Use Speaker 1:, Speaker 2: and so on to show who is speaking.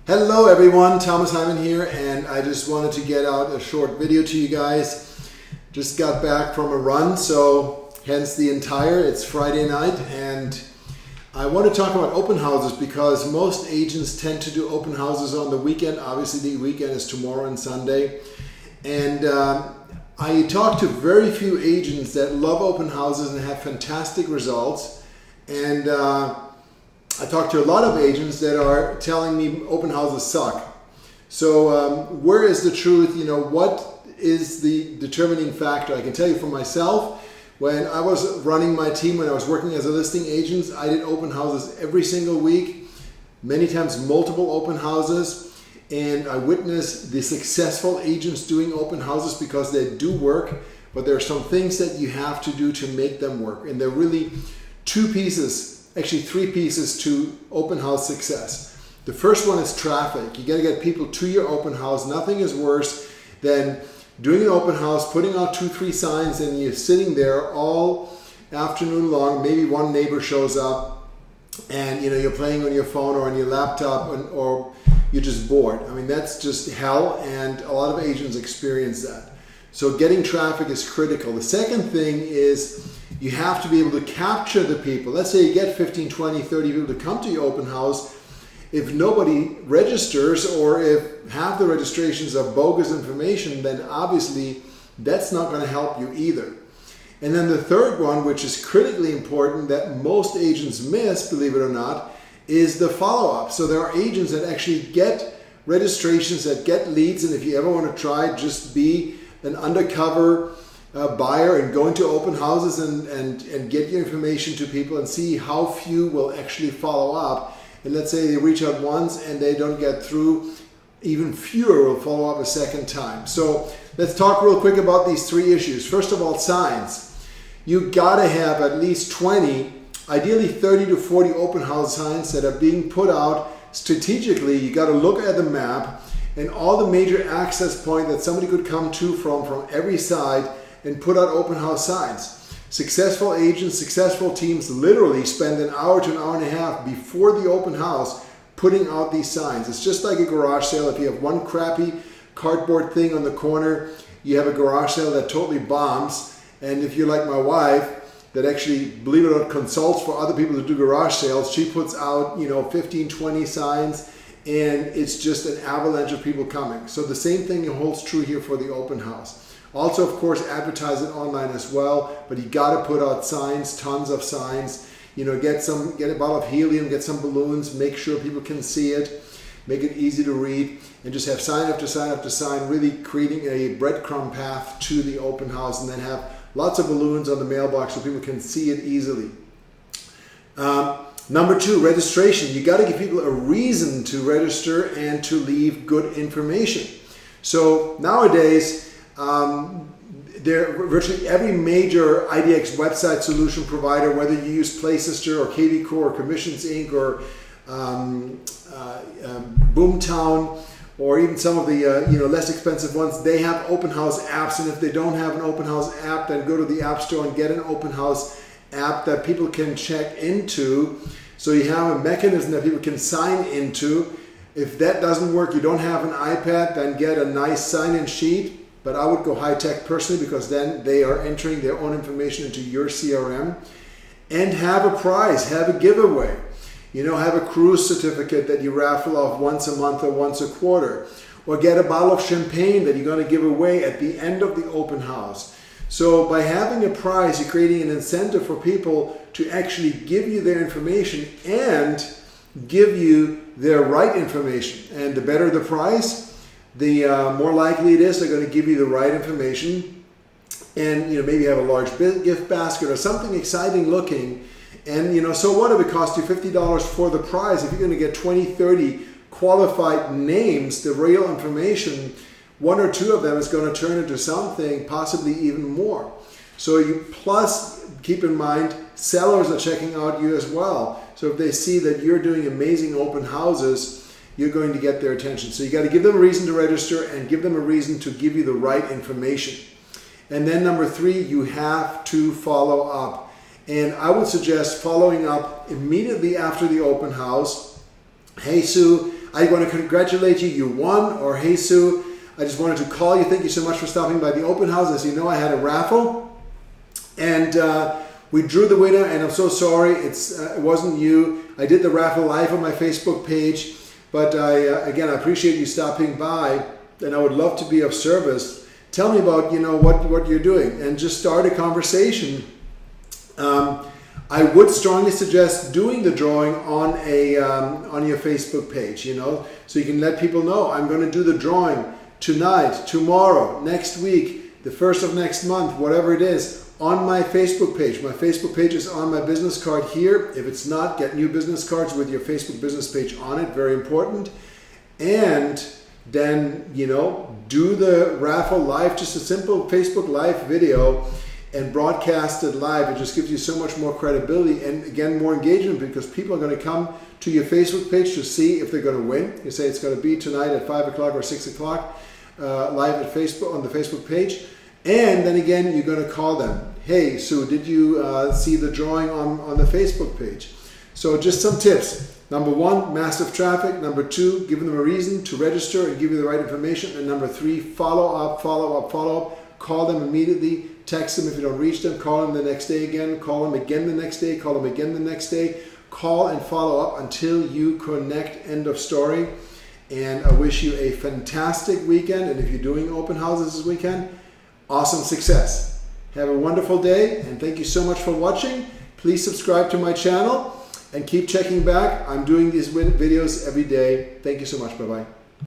Speaker 1: Hello everyone, Thomas Heimann here, and I just wanted to get out a short video to you guys. Just got back from a run, so hence the it's Friday night, and I want to talk about open houses because most agents tend to do open houses on the weekend. Obviously the weekend is tomorrow and Sunday, and I talk to very few agents that love open houses and have fantastic results, and I talk to a lot of agents that are telling me open houses suck. So where is the truth? What is the determining factor? I can tell you for myself, when I was running my team, when I was working as a listing agent, I did open houses every single week, many times multiple open houses, and I witnessed the successful agents doing open houses because they do work, but there are some things that you have to do to make them work. And there are really two pieces, actually three pieces to open house success. The first one is traffic. You got to get people to your open house. Nothing is worse than doing an open house, putting out 2-3 signs, and you're sitting there all afternoon long. Maybe one neighbor shows up and you're playing on your phone or on your laptop, or you're just bored. I mean, that's just hell, and a lot of agents experience that. So getting traffic is critical. The second thing is you have to be able to capture the people. Let's say you get 15, 20, 30 people to come to your open house. If nobody registers, or if half the registrations are bogus information, then obviously that's not going to help you either. And then the third one, which is critically important that most agents miss, believe it or not, is the follow-up. So there are agents that actually get registrations, that get leads, and if you ever want to try, just be an undercover buyer and go into open houses and get your information to people and see how few will actually follow up. And let's say they reach out once and they don't get through, even fewer will follow up a second time. So let's talk real quick about these three issues. First of all, signs. You gotta have at least 20, ideally 30 to 40 open house signs that are being put out strategically. You gotta look at the map and all the major access points that somebody could come to from every side and put out open house signs. Successful agents, successful teams literally spend an hour to an hour and a half before the open house putting out these signs. It's just like a garage sale. If you have one crappy cardboard thing on the corner, you have a garage sale that totally bombs. And if you're like my wife, that actually, believe it or not, consults for other people to do garage sales, she puts out 15, 20 signs, and it's just an avalanche of people coming. So the same thing holds true here for the open house. Also, of course, advertise it online as well, but you got to put out signs, tons of signs. Get a bottle of helium, get some balloons, make sure people can see it, make it easy to read, and just have sign after sign after sign, really creating a breadcrumb path to the open house, and then have lots of balloons on the mailbox so people can see it easily. Number two, registration. You got to give people a reason to register and to leave good information. So nowadays, virtually every major IDX website solution provider, whether you use PlaySister or KV Core or Commissions Inc. or Boomtown, or even some of the less expensive ones, they have open house apps. And if they don't have an open house app, then go to the App Store and get an open house app that people can check into. So you have a mechanism that people can sign into. If that doesn't work, you don't have an iPad, then get a nice sign-in sheet. But I would go high-tech personally, because then they are entering their own information into your CRM. And have a prize, have a giveaway. Have a cruise certificate that you raffle off once a month or once a quarter. Or get a bottle of champagne that you're going to give away at the end of the open house. So by having a prize, you're creating an incentive for people to actually give you their information and give you their right information. And the better the prize, the more likely it is they're going to give you the right information, and maybe have a large gift basket or something exciting looking. And so what if it costs you $50 for the prize? If you're going to get 20, 30 qualified names, the real information, one or two of them is going to turn into something, possibly even more. So plus keep in mind, sellers are checking out you as well. So if they see that you're doing amazing open houses, you're going to get their attention. So you got to give them a reason to register and give them a reason to give you the right information. And then number three, you have to follow up. And I would suggest following up immediately after the open house. Hey Sue, I want to congratulate you, you won, or hey Sue, I just wanted to call you. Thank you so much for stopping by the open house. As you know, I had a raffle, and we drew the winner, and I'm so sorry it wasn't you. I did the raffle live on my Facebook page, but again, I appreciate you stopping by, and I would love to be of service. Tell me about what you're doing, and just start a conversation. I would strongly suggest doing the drawing on your Facebook page, so you can let people know I'm going to do the drawing tonight, tomorrow, next week, the first of next month, whatever it is, on my Facebook page. My Facebook page is on my business card here. If it's not, get new business cards with your Facebook business page on it. Very important. And then, do the raffle live, just a simple Facebook live video, and broadcast it live. It just gives you so much more credibility and again more engagement, because people are going to come to your Facebook page to see if they're going to win. You say it's going to be tonight at 5 o'clock or 6 o'clock live at Facebook on the Facebook page, and then again you're going to call them. Hey Sue, did you see the drawing on the Facebook page? So just some tips. Number 1, massive traffic. Number 2, give them a reason to register and give you the right information. And number 3, follow up. Call them immediately. Text them if you don't reach them. Call them the next day again. Call them again the next day. Call them again the next day. Call and follow up until you connect. End of story. And I wish you a fantastic weekend. And if you're doing open houses this weekend, awesome success. Have a wonderful day, and thank you so much for watching. Please subscribe to my channel and keep checking back. I'm doing these videos every day. Thank you so much. Bye-bye.